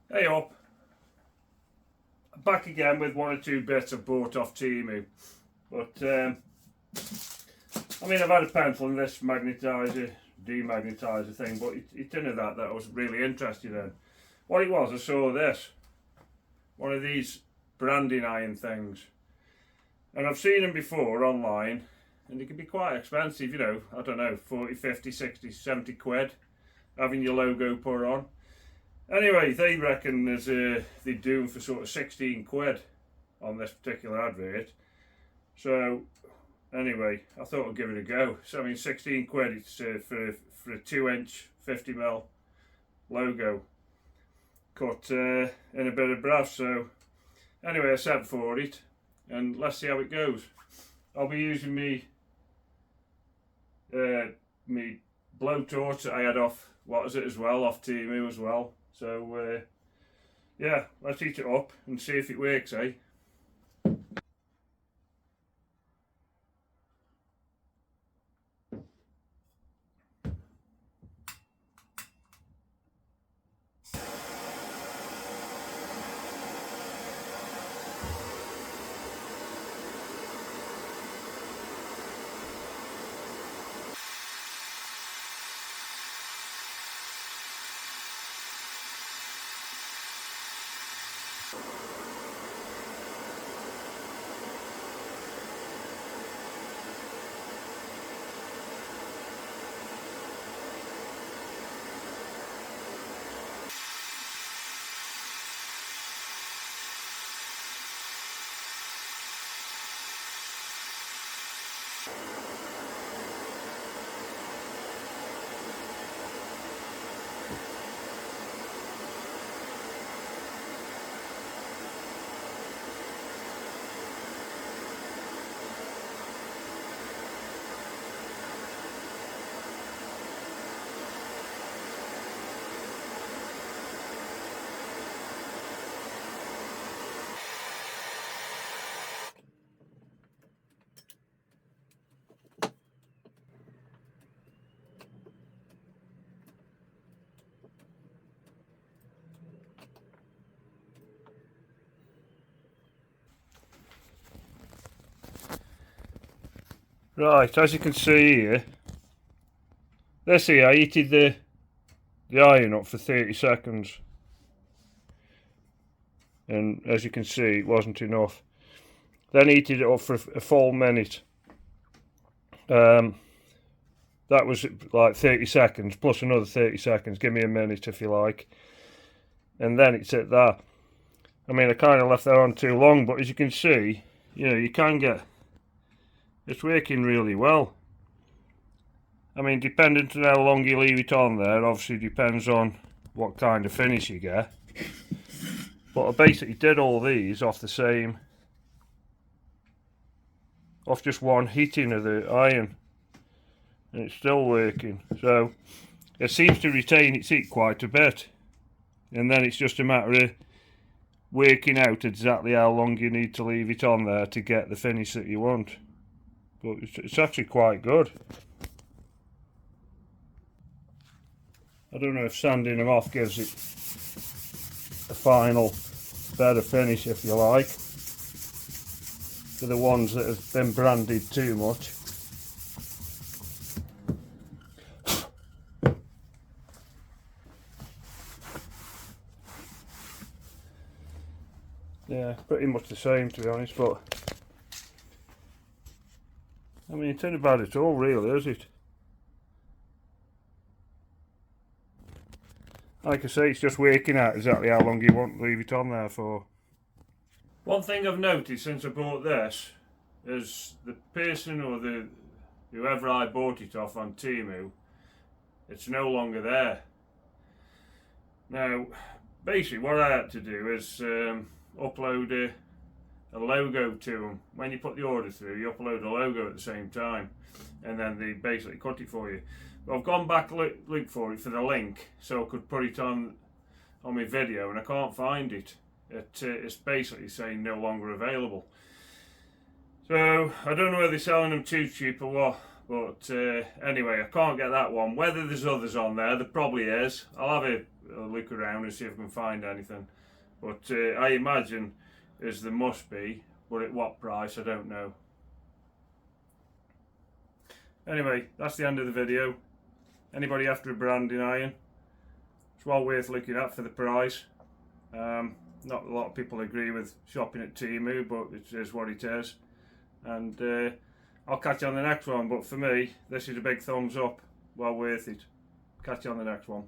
Hey up, back again with one or two bits I bought off Temu. But I've had a pencil and this magnetizer, demagnetizer thing, but it's none of that I was really interested in. What it was, I saw this, one of these branding iron things, and I've seen them before online, and they can be quite expensive, I don't know, 40, 50, 60, 70 quid, having your logo put on. Anyway, they reckon they do them for sort of 16 quid on this particular advert. So, anyway, I thought I'd give it a go. So, 16 quid it's for a 2-inch 50mm logo cut in a bit of brass. So, anyway, I sent for it, and let's see how it goes. I'll be using me blowtorch that I had off, off Temu as well. So, yeah, let's heat it up and see if it works, eh? Right, as you can see here, I heated the iron up for 30 seconds, and as you can see, it wasn't enough. Then heated it up for a full minute. That was like 30 seconds plus another 30 seconds. Give me a minute if you like. And then it's at that. I kind of left that on too long, but as you can see, you can get, it's working really well. Depending on how long you leave it on there, obviously depends on what kind of finish you get. But I basically did all these off just one heating of the iron, and it's still working. So it seems to retain its heat quite a bit, and then it's just a matter of working out exactly how long you need to leave it on there to get the finish that you want. But it's actually quite good. I don't know if sanding them off gives it a final better finish, if you like, for the ones that have been branded too much. Yeah, pretty much the same, to be honest, but it ain't bad at all, really, is it? Like I say, it's just working out exactly how long you want to leave it on there for. One thing I've noticed since I bought this is the person or whoever I bought it off on Temu, it's no longer there. Now, basically what I had to do is upload a logo to them. When you put the order through, you upload a logo at the same time, and then they basically cut it for you. But I've gone back look for it for the link so I could put it on my video, and I can't find it. It's basically saying no longer available. So I don't know whether they're selling them too cheap or what, but anyway, I can't get that one. Whether there's others on there probably is. I'll have look around and see if I can find anything. But I imagine as there must be, but at what price I don't know. Anyway, that's the end of the video. Anybody after a branding iron, it's well worth looking at for the price. Not a lot of people agree with shopping at Temu, but it is what it is. And I'll catch you on the next one. But for me, this is a big thumbs up. Well worth it. Catch you on the next one.